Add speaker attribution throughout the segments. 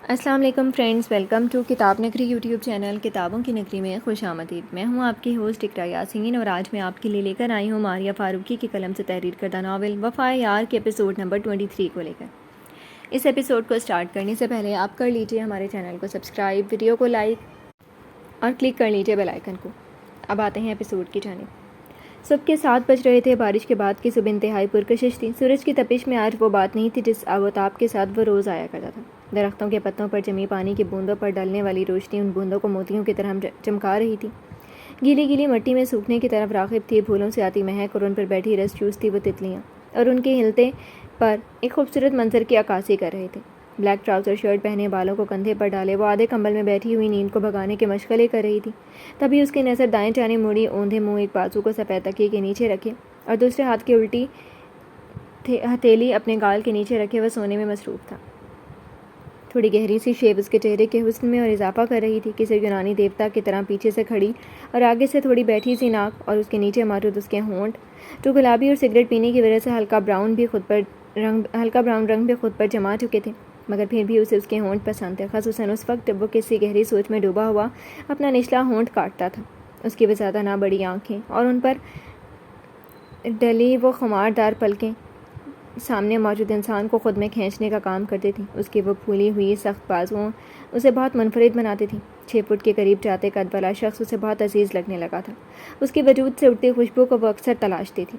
Speaker 1: السلام علیکم friends, welcome to کتاب نگری یوٹیوب چینل کتابوں کی نگری میں خوش آمدید۔ میں ہوں آپ کی ہوسٹ اقرا یاسین اور آج میں آپ کے لیے لے کر آئی ہوں ماریہ فاروقی کے قلم سے تحریر کردہ ناول وفائے یار کے ایپیسوڈ نمبر 23 کو لے کر۔ اس ایپیسوڈ کو سٹارٹ کرنے سے پہلے آپ کر لیجئے ہمارے چینل کو سبسکرائب، ویڈیو کو لائک اور کلک کر لیجئے بیل آئیکن کو۔ اب آتے ہیں ایپیسوڈ کی جانب۔ صبح کے 7 بج رہے تھے۔ بارش کے بعد کی صبح انتہائی پرکشش تھی۔ سورج کی تپش میں آج وہ بات نہیں تھی جس آب و تاب کے ساتھ وہ روز آیا کرتا تھا۔ درختوں کے پتوں پر جمی پانی کی بوندوں پر ڈلنے والی روشنی ان بوندوں کو موتیوں کی طرح چمکا رہی تھی۔ گیلی گیلی مٹی میں سوکھنے کی طرف راغب تھی پھولوں سے آتی مہک، اور ان پر بیٹھی رس چوستی وہ تتلیاں اور ان کے ہلتے پر ایک خوبصورت منظر کی عکاسی کر رہے تھے۔ بلیک ٹراؤزر شرٹ پہنے، بالوں کو کندھے پر ڈالے، وہ آدھے کمبل میں بیٹھی ہوئی نیند کو بھگانے کے مشغلے کر رہی تھی۔ تبھی اس کی نظر دائیں جانب مڑی۔ اوندھے منہ ایک بازو کو سفید تکیے کے نیچے رکھے اور دوسرے ہاتھ کی الٹی ہتھیلی اپنے گال کے نیچے رکھے وہ سونے میں مصروف تھا۔ تھوڑی گہری سی شیو اس کے چہرے کے حسن میں اور اضافہ کر رہی تھی۔ کسی یونانی دیوتا کی طرح پیچھے سے کھڑی اور آگے سے تھوڑی بیٹھی سی ناک اور اس کے نیچے موجود اس کے ہونٹ جو گلابی اور سگریٹ پینے کی وجہ سے ہلکا براؤن رنگ بھی خود پر جما چکے تھے، مگر پھر بھی اسے اس کے ہونٹ پسند تھے، خصوصاً اس وقت جب وہ کسی گہری سوچ میں ڈوبا ہوا اپنا نچلا ہونٹ کاٹتا تھا۔ اس کی وہ زیادہ نہ بڑی آنکھیں اور ان پر ڈلی وہ خماردار پلکیں سامنے موجود انسان کو خود میں کھینچنے کا کام کرتی تھیں۔ اس کی وہ پھولی ہوئی سخت بازوؤں اسے بہت منفرد بناتی تھیں۔ 6 فٹ کے قریب جاتے قد والا شخص اسے بہت عزیز لگنے لگا تھا۔ اس کے وجود سے اٹھتی خوشبو کو وہ اکثر تلاشتی تھی۔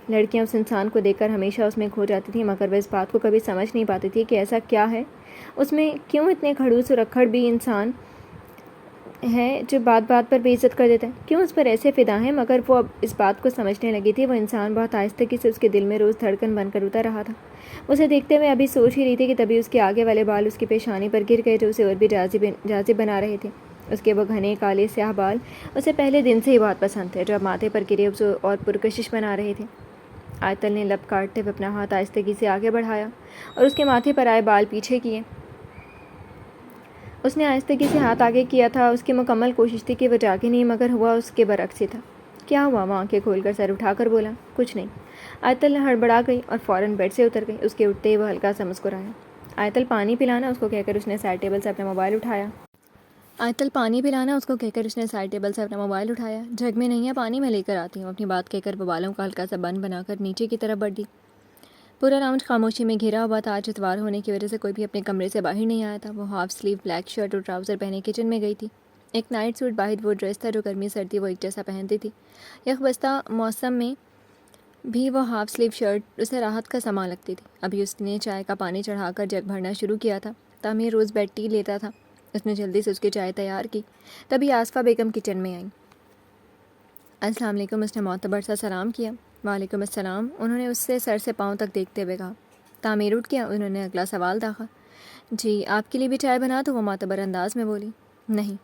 Speaker 1: لڑکیاں اس انسان کو دیکھ کر ہمیشہ اس میں کھو جاتی تھیں، مگر وہ اس بات کو کبھی سمجھ نہیں پاتی تھی کہ ایسا کیا ہے اس میں، کیوں اتنے کھڑوس اور اکھڑ بھی انسان ہے جو بات بات پر بے عزت کر دیتا ہے، کیوں اس پر ایسے فدا ہیں۔ مگر وہ اب اس بات کو سمجھنے لگی تھی۔ وہ انسان بہت آہستگی سے اس کے دل میں روز دھڑکن بن کر اتر رہا تھا۔ اسے دیکھتے ہوئے ابھی سوچ ہی رہی تھی کہ تبھی اس کے آگے والے بال اس کی پیشانی پر گر گئے جو اسے اور بھی جاذب بنا رہے تھے۔ اس کے وہ گھنے کالے سیاہ بال اسے پہلے دن سے ہی بہت پسند تھے، جو اب ماتھے پر گرے اسے اور پرکشش بنا رہے تھے۔ آیتل نے لب کاٹتے ہوئے اپنا ہاتھ آہستگی سے آگے بڑھایا اور اس کے ماتھے پر آئے بال پیچھے کیے۔ اس نے آہستگی سے ہاتھ آگے کیا تھا۔ اس کی مکمل کوشش تھی کہ وہ جاگے نہیں، مگر ہوا اس کے برعکس ہی تھا۔ کیا ہوا؟ وہ آنکھیں کھول کر سر اٹھا کر بولا۔ کچھ نہیں۔ آیتل نے ہڑبڑا گئی اور فوراً بیڈ سے اتر گئی۔ اس کے اٹھتے ہی وہ ہلکا سا مسکرایا۔ آیتل پانی پلانا، اس کو کہہ کر اس نے سائڈ ٹیبل سے اپنا موبائل اٹھایا۔ جھگ میں نہیں ہے پانی، میں لے کر آتی ہوں۔ اپنی بات کہہ کر وہ بالوں کا ہلکا سا بن بنا کر نیچے کی طرف بڑھ دی۔ پورا راؤنڈ خاموشی میں گھرا ہوا تھا۔ آج اتوار ہونے کی وجہ سے کوئی بھی اپنے کمرے سے باہر نہیں آیا تھا۔ وہ ہاف سلیو بلیک شرٹ اور ٹراؤزر پہنے کچن میں گئی تھی۔ ایک نائٹ سوٹ واحد وہ ڈریس تھا جو گرمی سردی وہ ایک جیسا پہنتی تھی۔ یخ بستہ موسم میں بھی وہ ہاف سلیو شرٹ اسے راحت کا سامان لگتی تھی۔ ابھی اس نے چائے کا پانی چڑھا کر جگ بھرنا شروع کیا تھا۔ تعمیر روز بیڈ ٹی لیتا تھا۔ اس نے جلدی سے اس کی چائے تیار کی۔ تبھی آصفہ بیگم کچن میں آئیں۔ السلام علیکم، اس نے معتبر سا سلام کیا۔ وعلیکم السلام، انہوں نے اس سے سر سے پاؤں تک دیکھتے ہوئے کہا۔ تعمیر اٹھ گیا؟ انہوں نے اگلا سوال داغا۔ جی، آپ کے لیے بھی چائے بنا دوں؟ وہ معتبر انداز میں بولی۔ نہیں،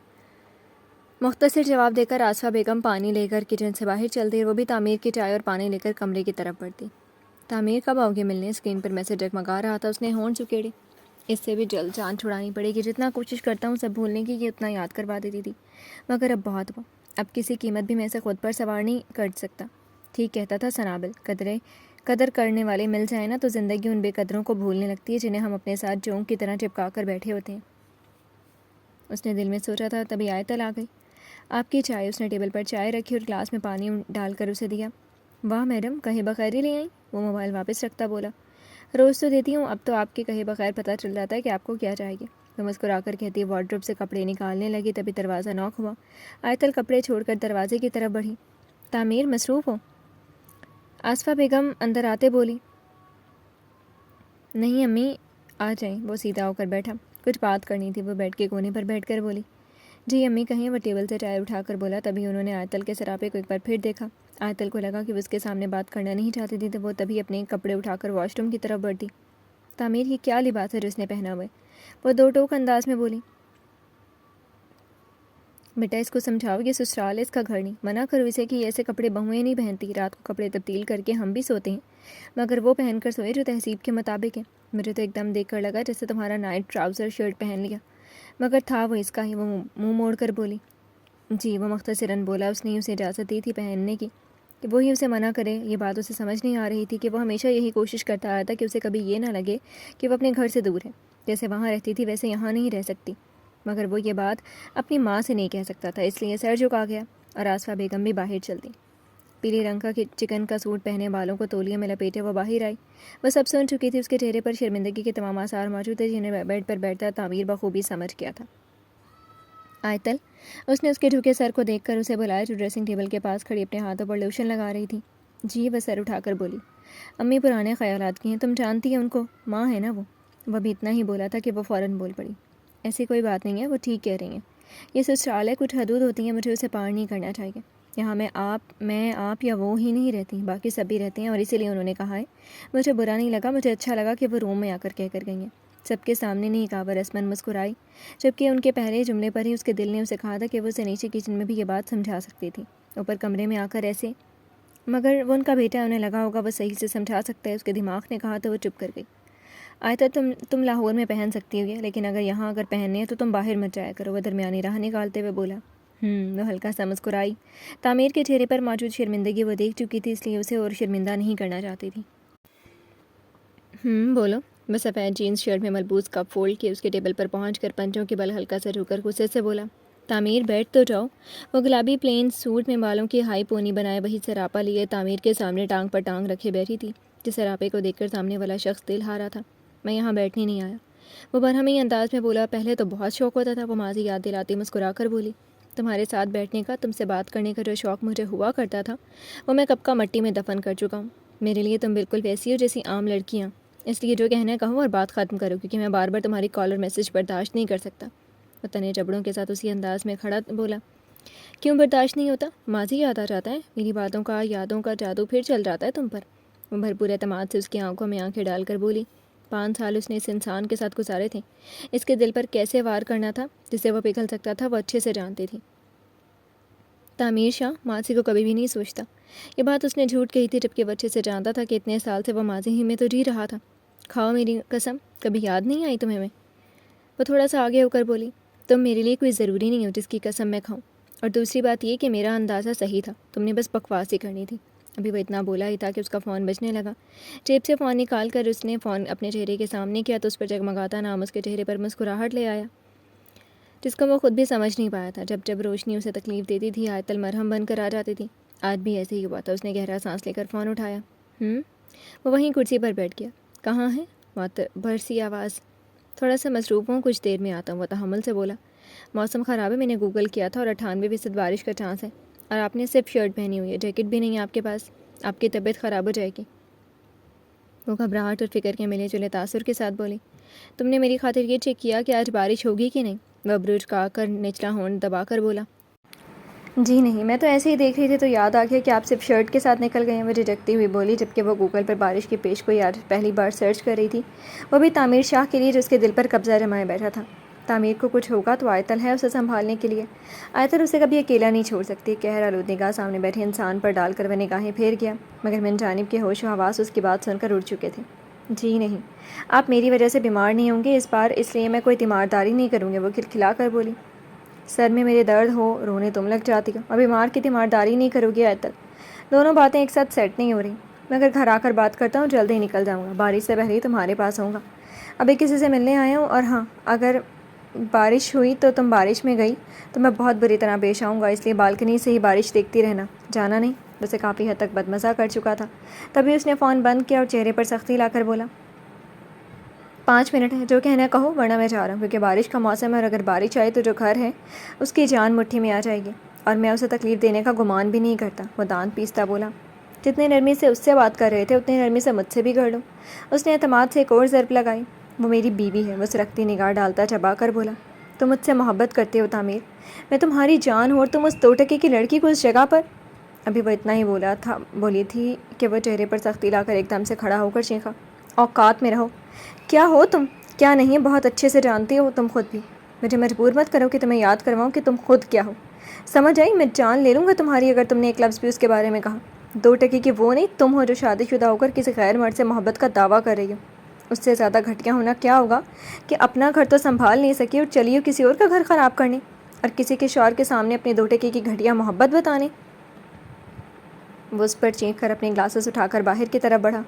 Speaker 1: مختصر جواب دے کر آصفہ بیگم پانی لے کر کچن سے باہر چل دی۔ وہ بھی تعمیر کی چائے اور پانی لے کر کمرے کی طرف بڑھتی۔ تعمیر کب آؤ گے ملنے؟ اسکرین پر میسج جگمگا رہا تھا۔ اس نے ہونٹ سکیڑے۔ اس سے بھی جلد جان چھڑانی پڑے گی۔ جتنا کوشش کرتا ہوں سب بھولنے کی، یہ اتنا یاد کروا دیتی تھی، مگر اب بہت ہوا۔ اب کسی قیمت بھی میں اسے خود پر سوار نہیں کر سکتا۔ ٹھیک کہتا تھا سنابل، قدر کرنے والے مل جائیں نا تو زندگی ان بے قدروں کو بھولنے لگتی ہے جنہیں ہم اپنے ساتھ جونک کی طرح چپکا کر بیٹھے ہوتے ہیں۔ اس نے دل میں سوچا تھا۔ تبھی آیتل آ گئی۔ آپ کی چائے۔ اس نے ٹیبل پر چائے رکھی اور گلاس میں پانی ڈال کر اسے دیا۔ واہ میڈم، کہیں بخیر ہی لے آئیں؟ وہ موبائل واپس رکھتا بولا۔ روز تو دیتی ہوں، اب تو آپ کے کہیں بخیر پتہ چل جاتا ہے کہ آپ کو کیا چاہیے۔ وہ مسکرا کر کہتی وارڈروب سے کپڑے نکالنے لگی۔ تبھی دروازہ نوک ہوا۔ آیتل کپڑے چھوڑ کر دروازے کی طرف بڑھی۔ تعمیر مصروف ہو؟ آصفہ بیگم اندر آتے بولی۔ نہیں امی، آ جائیں۔ وہ سیدھا ہو کر بیٹھا۔ کچھ بات کرنی تھی۔ وہ بیڈ کے کونے پر بیٹھ کر بولی۔ جی امی کہیں؟ وہ ٹیبل سے چائے اٹھا کر بولا۔ تبھی انہوں نے آیتل کے سراپے کو ایک بار پھر دیکھا۔ آیتل کو لگا کہ وہ اس کے سامنے بات کرنا نہیں چاہتی تھی، تو وہ تبھی اپنے کپڑے اٹھا کر واش روم کی طرف بڑھ دی۔ تعمیر، یہ کیا لباس ہے جو اس نے پہنا ہوا ہے؟ وہ دو ٹوک انداز میں بولی۔ بیٹا اس کو سمجھاؤ، یہ سسرال ہے، اس کا گھر نہیں۔ منع کرو اسے کہ ایسے کپڑے بہوئیں نہیں پہنتی۔ رات کو کپڑے تبدیل کر کے ہم بھی سوتے ہیں، مگر وہ پہن کر سوئے جو تہذیب کے مطابق ہے۔ مجھے تو ایک دم دیکھ کر لگا جیسے تمہارا نائٹ ٹراؤزر شرٹ پہن لیا، مگر تھا وہ اس کا ہی۔ وہ منہ موڑ کر بولی۔ جی، وہ مختصراً بولا۔ اس نے اسے اجازت دی تھی پہننے کی کہ وہی اسے منع کرے۔ یہ بات اسے سمجھ نہیں آ رہی تھی کہ وہ ہمیشہ یہی کوشش کرتا آیا تھا کہ اسے کبھی یہ نہ لگے کہ وہ اپنے گھر سے دور ہے۔ جیسے وہاں رہتی تھی ویسے یہاں نہیں رہ سکتی، مگر وہ یہ بات اپنی ماں سے نہیں کہہ سکتا تھا، اس لیے سر جھکا گیا اور آصفہ بیگم بھی باہر چل دی۔ پیلی رنگ کا چکن کا سوٹ پہنے، بالوں کو تولیے میں لپیٹے وہ باہر آئی۔ وہ سب سن چکی تھی، اس کے چہرے پر شرمندگی کے تمام آثار موجود تھے جنہیں بیڈ پر بیٹھتا تعمیر بخوبی سمجھ گیا تھا۔ آیتل، اس نے اس کے جھکے سر کو دیکھ کر اسے بلایا جو ڈریسنگ ٹیبل کے پاس کھڑی اپنے ہاتھوں پر لوشن لگا رہی تھی۔ جی، وہ سر اٹھا کر بولی۔ امی پرانے خیالات کی ہیں، تم جانتی ہیں ان کو، ماں ہے نا وہ بھی اتنا ہی بولا تھا کہ وہ فوراً بول پڑی۔ ایسی کوئی بات نہیں ہے، وہ ٹھیک کہہ رہی ہیں، یہ سسرال ہے، کچھ حدود ہوتی ہیں، مجھے اسے پار نہیں کرنا چاہیے۔ یہاں میں آپ یا وہ ہی نہیں رہتی، باقی سب بھی رہتے ہیں، اور اسی لیے انہوں نے کہا ہے۔ مجھے برا نہیں لگا، مجھے اچھا لگا کہ وہ روم میں آ کر کہہ کر گئی ہیں۔ سب کے سامنے نہیں کہا، وہ رسماً مسکرائی، جبکہ ان کے پہلے جملے پر ہی اس کے دل نے اسے کہا تھا کہ وہ اسے نیچے کچن میں بھی یہ بات سمجھا سکتی تھی، اوپر کمرے میں آ کر ایسے۔ مگر وہ ان کا بیٹا، انہیں لگا ہوگا وہ صحیح سے سمجھا سکتا ہے، اس کے دماغ نے کہا تو وہ چپ کر گئی۔ آیتا، تم لاہور میں پہن سکتی ہو، لیکن اگر پہننے ہیں تو تم باہر مت جایا کرو، وہ درمیانی راہ نکالتے ہوئے بولا۔ وہ ہلکا سا مسکرائی۔ تعمیر کے چہرے پر موجود شرمندگی وہ دیکھ چکی تھی، اس لیے اسے اور شرمندہ نہیں کرنا چاہتی تھی۔ بولو۔ وہ سفید جینس شرٹ میں ملبوس کپ فولڈ کے اس کے ٹیبل پر پہنچ کر پنجوں کے بل ہلکا سا جھک کر غصے سے بولا۔ تعمیر، بیٹھ تو جاؤ۔ وہ گلابی پلین سوٹ میں بالوں کی ہائی پونی بنائے وہی سراپا لیے تعمیر کے سامنے ٹانگ پر ٹانگ رکھے بیٹھی تھی، جس سراپے کو دیکھ کر سامنے والا شخص دل ہارا تھا۔ میں یہاں بیٹھنے نہیں آیا، وہ برہمی انداز میں بولا۔ پہلے تو بہت شوق ہوتا تھا، وہ ماضی یاد دلاتی مسکرا کر بولی۔ تمہارے ساتھ بیٹھنے کا، تم سے بات کرنے کا جو شوق مجھے ہوا کرتا تھا، وہ میں کب کا مٹی میں دفن کر چکا ہوں۔ میرے لیے تم بالکل ویسی ہو جیسی عام لڑکیاں، اس لیے جو کہنا ہے کہو اور بات ختم کرو، کیونکہ میں بار بار تمہاری کال اور میسج برداشت نہیں کر سکتا۔ وہ تنے جبڑوں کے ساتھ اسی انداز میں کھڑا بولا۔ کیوں برداشت نہیں ہوتا؟ ماضی یاد آ جاتا ہے، میری باتوں کا، یادوں کا جادو پھر چل جاتا ہے تم پر۔ وہ بھرپور اعتماد سے اس کی آنکھوں میں آنکھیں ڈال کر بولی۔ 5 سال اس نے اس انسان کے ساتھ گزارے تھے، اس کے دل پر کیسے وار کرنا تھا جسے وہ پگھل سکتا تھا وہ اچھے سے جانتی تھی۔ تعمیر شاہ ماضی کو کبھی بھی نہیں سوچتا، یہ بات اس نے جھوٹ کہی تھی، جبکہ وہ اچھے سے جانتا تھا کہ اتنے سال سے وہ ماضی ہی میں تو جی رہا تھا۔ کھاؤ میری قسم، کبھی یاد نہیں آئی تمہیں میں؟ وہ تھوڑا سا آگے ہو کر بولی۔ تم میرے لیے کوئی ضروری نہیں ہو جس کی قسم میں کھاؤں، اور دوسری بات یہ کہ میرا اندازہ صحیح تھا، تم نے بس بکواس ہی کرنی تھی۔ ابھی وہ اتنا بولا ہی تھا کہ اس کا فون بجنے لگا۔ جیب سے فون نکال کر اس نے فون اپنے چہرے کے سامنے کیا تو اس پر جگمگاتا نام اس کے چہرے پر مسکراہٹ لے آیا، جس کو وہ خود بھی سمجھ نہیں پایا تھا۔ جب روشنی اسے تکلیف دیتی تھی، آیتل مرہم بن کر آ جاتی تھی۔ آج بھی ایسے ہی ہوا تھا، اس نے گہرا سانس لے کر فون اٹھایا۔ وہ وہیں کرسی پر بیٹھ گیا۔ کہاں ہے؟ معتبر سی آواز۔ تھوڑا سا مصروف ہوں، کچھ دیر میں آتا ہوں، وہ تحمل سے بولا۔ موسم خراب ہے، میں نے گوگل کیا تھا اور 98% بارش کا چانس ہے، اور آپ نے صرف شرٹ پہنی ہوئی ہے، جیکٹ بھی نہیں ہے آپ کے پاس، آپ کی طبیعت خراب ہو جائے گی۔ وہ گھبراہٹ اور فکر کے ملے جلے تاثر کے ساتھ بولی۔ تم نے میری خاطر یہ چیک کیا کہ آج بارش ہوگی کہ نہیں؟ وہ ابروج کا کر نچلا ہونٹ دبا کر بولا۔ جی نہیں، میں تو ایسے ہی دیکھ رہی تھی تو یاد آ گیا کہ آپ صرف شرٹ کے ساتھ نکل گئے ہیں، وہ جھجکتی ہوئی بولی، جبکہ وہ گوگل پر بارش کی پیش گوئی آج پہلی بار سرچ کر رہی تھی، وہ بھی تعمیر شاہ کے لیے جو اس کے دل پر قبضہ جمائے بیٹھا تھا۔ تعمیر کو کچھ ہوگا تو آیتل ہے اسے سنبھالنے کے لیے، آیتل اسے کبھی اکیلا نہیں چھوڑ سکتی۔ قہر آلود نگاہ سامنے بیٹھے انسان پر ڈال کر وہ نگاہیں پھیر گیا، مگر من جانب کے ہوش و حواس اس کی بات سن کر اڑ چکے تھے۔ جی نہیں، آپ میری وجہ سے بیمار نہیں ہوں گے اس بار، اس لیے میں کوئی تیمارداری نہیں کروں گی، وہ کھلکھلا کر بولی۔ سر میں میرے درد ہو، رونے تم لگ جاتی ہو، اور بیمار کی تیمارداری نہیں کرو گی آیتل؟ دونوں باتیں ایک ساتھ سیٹ نہیں ہو رہی۔ میں اگر گھر آ کر بات کرتا ہوں جلد ہی نکل جاؤں گا، بارش سے پہلے ہی تمہارے پاس آؤں گا۔ ابھی کسی سے ملنے آیا ہوں، اور ہاں، اگر بارش ہوئی تو تم بارش میں گئی تو میں بہت بری طرح پیش آؤں گا، اس لیے بالکنی سے ہی بارش دیکھتی رہنا، جانا نہیں۔ اسے کافی حد تک بدمزہ کر چکا تھا، تبھی اس نے فون بند کیا اور چہرے پر سختی لا کر بولا۔ 5 منٹ ہے، جو کہنا ہے کہو، ورنہ میں جا رہا ہوں، کیونکہ بارش کا موسم ہے، اور اگر بارش آئی تو جو گھر ہے اس کی جان مٹھی میں آ جائے گی، اور میں اسے تکلیف دینے کا گمان بھی نہیں کرتا، وہ دانت پیستا بولا۔ جتنی نرمی سے اس سے بات کر رہے تھے اتنی نرمی سے مجھ سے بھی کر لو۔ اس نے اعتماد سے ایک اور ضرب لگائی۔ وہ میری بیوی ہے، وہ سرختی نگاہ ڈالتا چبا کر بولا۔ تم مجھ سے محبت کرتے ہو تعمیر، میں تمہاری جان ہوں، اور تم اس 2 ٹکے کی لڑکی کو اس جگہ پر۔ ابھی وہ اتنا ہی بولی تھی کہ وہ چہرے پر سختی لا کر ایک دم سے کھڑا ہو کر چیخا۔ اوقات میں رہو، کیا ہو تم؟ کیا نہیں، بہت اچھے سے جانتی ہو تم خود بھی، مجھے مجبور مت کرو کہ تمہیں یاد کرواؤں کہ تم خود کیا ہو۔ سمجھ آئی؟ میں جان لے لوں گا تمہاری اگر تم نے ایک لفظ بھی اس کے بارے میں کہا۔ 2 ٹکے کی وہ نہیں، تم ہو جو شادی شدہ ہو کر کسی غیر مرد سے محبت کا دعویٰ کر رہی ہو۔ اس سے زیادہ گھٹیا ہونا کیا ہوگا کہ اپنا گھر تو سنبھال نہیں سکی اور چلی ہو کسی اور کا گھر خراب کرنے، اور کسی کے شوہر کے سامنے اپنی 2 ٹکے کی گھٹیا محبت بتانے۔ وہ اس پر چینک کر اپنے گلاسز اٹھا کر باہر کی طرف بڑھا،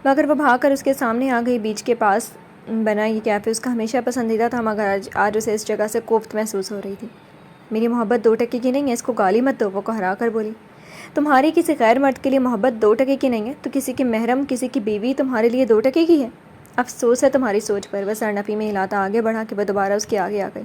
Speaker 1: مگر وہ بھاگ کر اس کے سامنے آ گئی، بیچ کے پاس بنا یہ کیفے اس کا ہمیشہ پسندیدہ تھا، مگر آج اسے اس جگہ سے کوفت محسوس ہو رہی تھی۔ میری محبت 2 کی نہیں ہے، اس کو گالی مت دو، وہ کہرا کر بولی۔ تمہاری کسی غیر مرد کے لیے محبت 2 کی نہیں ہے تو کسی کی محرم، کسی کی بیوی تمہارے لیے 2 کی ہے؟ افسوس ہے تمہاری سوچ پر۔ وہ سرنفی میں ہلاتا آگے بڑھا کہ وہ دوبارہ اس کے آگے آ گئی۔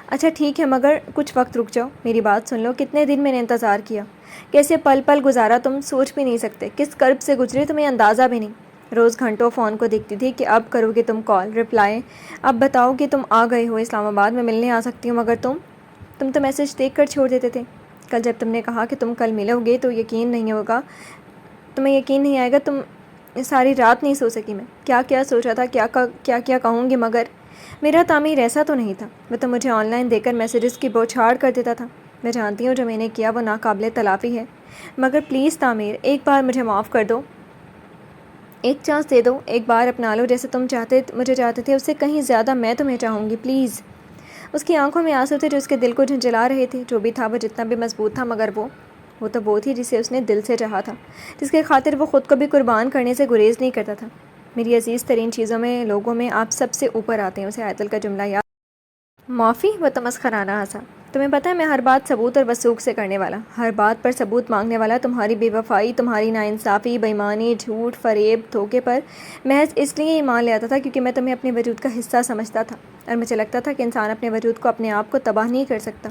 Speaker 1: اچھا ٹھیک ہے، مگر کچھ وقت رک جاؤ، میری بات سن لو۔ کتنے دن میں نے انتظار کیا، کیسے پل پل گزارا، تم سوچ بھی نہیں سکتے۔ کس کرب سے گزری تمہیں اندازہ بھی نہیں۔ روز گھنٹوں فون کو دیکھتی تھی کہ اب کرو گے تم کال، رپلائی۔ اب بتاؤ کہ تم آ گئے ہو اسلام آباد، میں ملنے آ سکتی ہوں، مگر تم تو میسج دیکھ کر چھوڑ دیتے تھے۔ کل جب تم نے کہا کہ تم کل ملو گے تو تمہیں یقین نہیں آئے گا، تم ساری رات نہیں سو سکی۔ میں کیا کیا سوچا تھا، کیا کہوں گی، مگر میرا تعمیر ایسا تو نہیں تھا۔ وہ تو مجھے آن لائن دیکھ کر میسیجز کی بوچھاڑ کر دیتا تھا۔ میں جانتی ہوں جو میں نے کیا وہ ناقابل تلافی ہے، مگر پلیز تعمیر، ایک بار مجھے معاف کر دو، ایک چانس دے دو، ایک بار اپنا لو جیسے تم مجھے چاہتے تھے، اس سے کہیں زیادہ میں تمہیں چاہوں گی، پلیز۔ اس کی آنکھوں میں آنسو تھے جو اس کے دل کو جھنجھلا رہے تھے۔ جو بھی تھا وہ جتنا بھی مضبوط تھا، مگر وہ تو وہ تھی جسے اس نے دل سے چاہا تھا، جس کے خاطر وہ خود کو بھی قربان کرنے سے گریز نہیں کرتا تھا۔ میری عزیز ترین چیزوں میں، لوگوں میں آپ سب سے اوپر آتے ہیں۔ اسے آیت کا جملہ یاد۔ معافی؟ وہ تمسخرانہ ہنسا۔ تمہیں پتہ ہے میں ہر بات ثبوت اور وثوق سے کرنے والا، ہر بات پر ثبوت مانگنے والا، تمہاری بے وفائی، تمہاری ناانصافی، بے ایمانی، جھوٹ، فریب، دھوکے پر محض اس لیے ایمان لے آتا تھا کیونکہ میں تمہیں اپنے وجود کا حصہ سمجھتا تھا، اور مجھے لگتا تھا کہ انسان اپنے وجود کو، اپنے آپ کو تباہ نہیں کر سکتا۔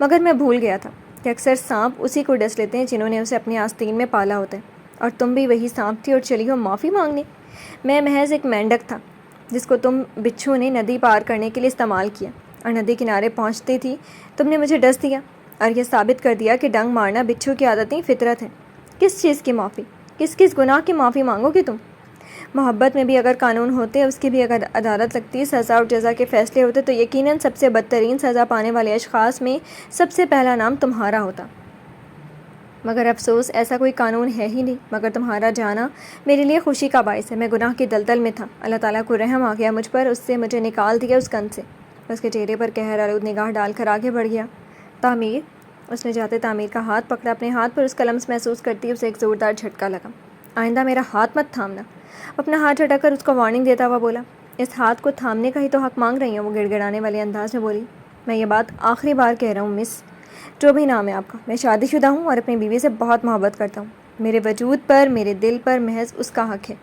Speaker 1: مگر میں بھول گیا تھا کہ اکثر سانپ اسی کو ڈس لیتے ہیں جنہوں نے اسے اپنی آستین میں پالا ہوتا ہے، اور تم بھی وہی سانپ تھی اور چلی ہو معافی مانگنے۔ میں محض ایک مینڈک تھا جس کو تم بچھو نے ندی پار کرنے کے لیے استعمال کیا، اور ندی کنارے پہنچتی تھی تم نے مجھے ڈس دیا اور یہ ثابت کر دیا کہ ڈنگ مارنا بچھو کی عادت نہیں، فطرت ہے۔ کس چیز کی معافی؟ کس گناہ کی معافی مانگو گی تم؟ محبت میں بھی اگر قانون ہوتے، اس کی بھی اگر عدالت لگتی، سزا اور جزا کے فیصلے ہوتے، تو یقیناً سب سے بدترین سزا پانے والے اشخاص میں سب سے پہلا نام تمہارا ہوتا۔ مگر افسوس ایسا کوئی قانون ہے ہی نہیں، مگر تمہارا جانا میرے لیے خوشی کا باعث ہے۔ میں گناہ کی دلدل میں تھا، اللہ تعالیٰ کو رحم آ گیا مجھ پر، اس سے مجھے نکال دیا اس گند سے۔ اس کے چہرے پر قہر آلود نگاہ ڈال کر آگے بڑھ گیا۔ تعمیر، اس نے جاتے تعمیر کا ہاتھ پکڑا، اپنے ہاتھ پر اس کا لمس محسوس کرتی اسے ایک زوردار جھٹکا لگا۔ آئندہ میرا ہاتھ مت تھامنا۔ اپنا ہاتھ ہٹا کر اس کو وارننگ دیتا ہوا بولا۔ اس ہاتھ کو تھامنے کا ہی تو حق مانگ رہی ہوں، وہ گڑ گڑانے والے انداز میں بولی۔ میں یہ بات آخری بار کہہ رہا ہوں مس، جو بھی نام ہے آپ کا، میں شادی شدہ ہوں اور اپنی بیوی سے بہت محبت کرتا ہوں۔ میرے وجود پر، میرے دل پر محض اس کا حق ہے۔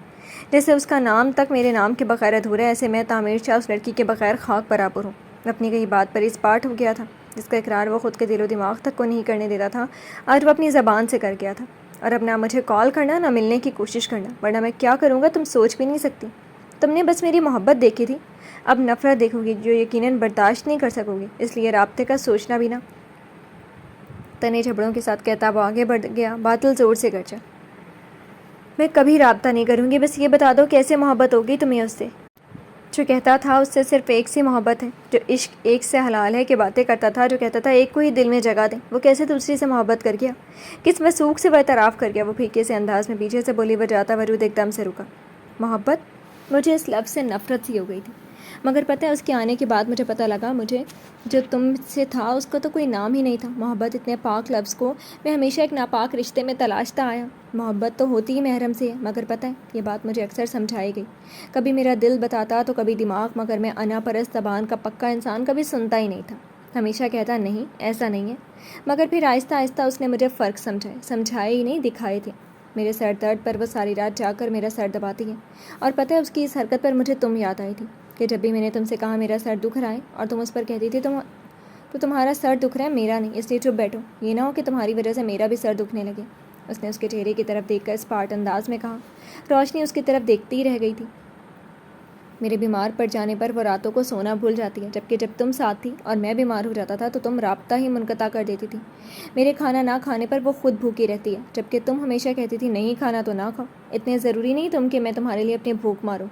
Speaker 1: جیسے اس کا نام تک میرے نام کے بغیر ادھورا ہے، ایسے میں تعمیر شاہ اس لڑکی کے بغیر خاک برابر ہوں۔ اپنی کئی بات پر اس پاٹ ہو گیا تھا، جس کا اقرار وہ خود کے دل و دماغ تک کو نہیں کرنے دیتا تھا، آج وہ اپنی زبان سے کر گیا تھا۔ اور اب نہ مجھے کال کرنا، نہ ملنے کی کوشش کرنا، ورنہ میں کیا کروں گا تم سوچ بھی نہیں سکتی۔ تم نے بس میری محبت دیکھی تھی، اب نفرت دیکھو گی جو یقیناً برداشت نہیں کر سکو گی، اس لیے رابطے کا سوچنا بھی نہ۔ تنے جھبڑوں کے ساتھ کہتا وہ آگے بڑھ گیا، باطل زور سے گرجا۔ میں کبھی رابطہ نہیں کروں گی، بس یہ بتا دو کیسے محبت ہوگی تمہیں اس سے؟ جو کہتا تھا اس سے صرف ایک سی محبت ہے، جو عشق ایک سے حلال ہے کہ باتیں کرتا تھا، جو کہتا تھا ایک کو ہی دل میں جگہ دیں، وہ کیسے دوسری سے محبت کر گیا؟ کس وثوق سے وہ اعتراف کر گیا؟ وہ پھیکے سے انداز میں پیچھے سے بولی، وہ جاتا وجود ایک دم سے رکا۔ محبت؟ مجھے اس لفظ سے نفرت سی ہو گئی تھی، مگر پتہ ہے اس کے آنے کے بعد مجھے پتہ لگا مجھے جو تم سے تھا اس کا تو کوئی نام ہی نہیں تھا۔ محبت اتنے پاک لفظ کو میں ہمیشہ ایک ناپاک رشتے میں تلاشتا آیا۔ محبت تو ہوتی ہی محرم سے ہے، مگر پتہ ہے یہ بات مجھے اکثر سمجھائی گئی، کبھی میرا دل بتاتا تو کبھی دماغ، مگر میں انا پرست زبان کا پکا انسان کبھی سنتا ہی نہیں تھا، ہمیشہ کہتا نہیں ایسا نہیں ہے، مگر پھر آہستہ آہستہ اس نے مجھے فرق سمجھائے ہی نہیں، دکھائے تھے۔ میرے سر درد پر وہ ساری رات جا کر میرا سر دباتی ہے، اور پتہ ہے اس کی اس حرکت پر مجھے تم یاد آئی تھی کہ جب بھی میں نے تم سے کہا میرا سر دکھ رہا ہے، اور تم اس پر کہتی تھی تو تمہارا سر دکھ رہا ہے، میرا نہیں، اس لیے چپ بیٹھو، یہ نہ ہو کہ تمہاری وجہ سے میرا بھی سر دکھنے لگے۔ اس نے اس کے چہرے کی طرف دیکھ کر اسپاٹ انداز میں کہا۔ روشنی اس کی طرف دیکھتی ہی رہ گئی تھی۔ میرے بیمار پڑ جانے پر وہ راتوں کو سونا بھول جاتی ہے، جبکہ جب تم ساتھ تھی اور میں بیمار ہو جاتا تھا تو تم رابطہ ہی منقطع کر دیتی تھی۔ میرے کھانا نہ کھانے پر وہ خود بھوکی رہتی ہے، جبکہ تم ہمیشہ کہتی تھی نہیں کھانا تو نہ کھاؤ، اتنے ضروری نہیں تم کہ میں تمہارے لیے اپنی بھوک ماروں۔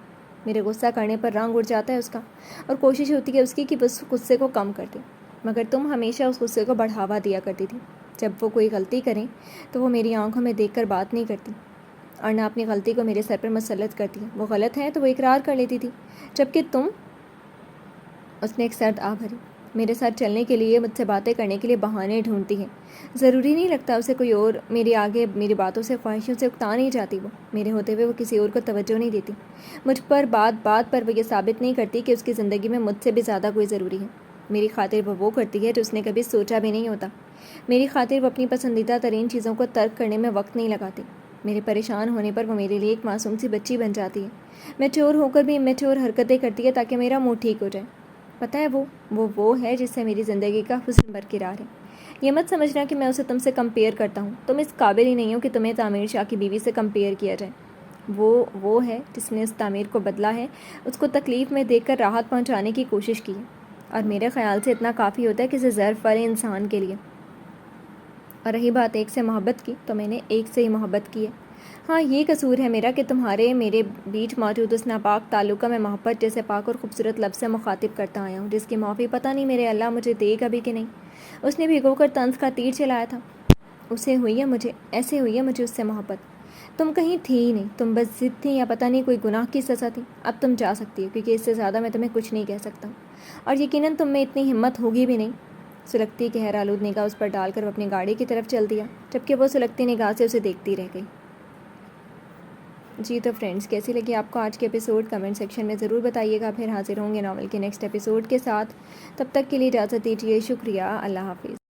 Speaker 1: میرے غصہ کرنے پر رنگ اڑ جاتا ہے اس کا، اور کوشش ہوتی ہے اس کی کہ اس غصے کو کم کر دے، مگر تم ہمیشہ اس غصے کو بڑھاوا دیا کرتی تھی۔ جب وہ کوئی غلطی کریں تو وہ میری آنکھوں میں دیکھ کر بات نہیں کرتی، اور نہ اپنی غلطی کو میرے سر پر مسلط کرتی ہے۔ وہ غلط ہے تو وہ اقرار کر لیتی تھی، جبکہ تم، اس نے ایک سرد آہ بھری، میرے ساتھ چلنے کے لیے، مجھ سے باتیں کرنے کے لیے بہانے ڈھونڈتی ہے۔ ضروری نہیں لگتا اسے کوئی اور میرے آگے میری باتوں سے، خواہشوں سے اکتا نہیں جاتی۔ وہ میرے ہوتے ہوئے وہ کسی اور کو توجہ نہیں دیتی۔ مجھ پر بات پر وہ یہ ثابت نہیں کرتی کہ اس کی زندگی میں مجھ سے بھی زیادہ کوئی ضروری ہے۔ میری خاطر وہ کرتی ہے جو اس نے کبھی سوچا بھی نہیں ہوتا۔ میری خاطر وہ اپنی پسندیدہ ترین چیزوں کو ترک کرنے میں وقت نہیں لگاتی۔ میرے پریشان ہونے پر وہ میرے لیے ایک معصوم سی بچی بن جاتی ہے۔ میچور ہو کر بھی میچور حرکتیں کرتی ہے تاکہ میرا موڈ ٹھیک ہو جائے۔ پتہ ہے وہ ہے جس سے میری زندگی کا حسن برقرار ہے۔ یہ مت سمجھنا کہ میں اسے تم سے کمپیئر کرتا ہوں۔ تم اس قابل ہی نہیں ہو کہ تمہیں تعمیر شاہ کی بیوی سے کمپیئر کیا جائے۔ وہ ہے جس نے اس تعمیر کو بدلا ہے، اس کو تکلیف میں دیکھ کر راحت پہنچانے کی کوشش کی ہے، اور میرے خیال سے اتنا کافی ہوتا ہے کسی ظرف والے انسان کے لیے۔ اور رہی بات ایک سے محبت کی، تو میں نے ایک سے ہی محبت کی ہے۔ ہاں، یہ قصور ہے میرا کہ تمہارے میرے بیچ موجود اس ناپاک تعلقہ میں محبت جیسے پاک اور خوبصورت لفظ سے مخاطب کرتا آیا ہوں، جس کی معافی پتہ نہیں میرے اللہ مجھے دے گا بھی کہ نہیں۔ اس نے بھگو کر طنز کا تیر چلایا تھا۔ ایسے ہوئی ہے مجھے اس سے محبت۔ تم کہیں تھی ہی نہیں، تم بس ضد تھی یا پتہ نہیں کوئی گناہ کی سزا تھی۔ اب تم جا سکتی ہو، کیونکہ اس سے زیادہ میں تمہیں کچھ نہیں کہہ سکتا ہوں، اور یقیناً تم میں اتنی ہمت ہوگی بھی نہیں۔ سلگتی قہر آلود نگاہ اس پر ڈال کر وہ اپنی گاڑی کی طرف چل دیا، جبکہ وہ سلگتی نگاہ سے اسے دیکھتی رہ گئی۔ جی تو فرینڈز، کیسی لگی آپ کو آج کے ایپیسوڈ؟ کمنٹ سیکشن میں ضرور بتائیے گا۔ پھر حاضر ہوں گے ناول کے نیکسٹ ایپیسوڈ کے ساتھ۔ تب تک کے لیے اجازت دیجیے۔ شکریہ، اللہ حافظ۔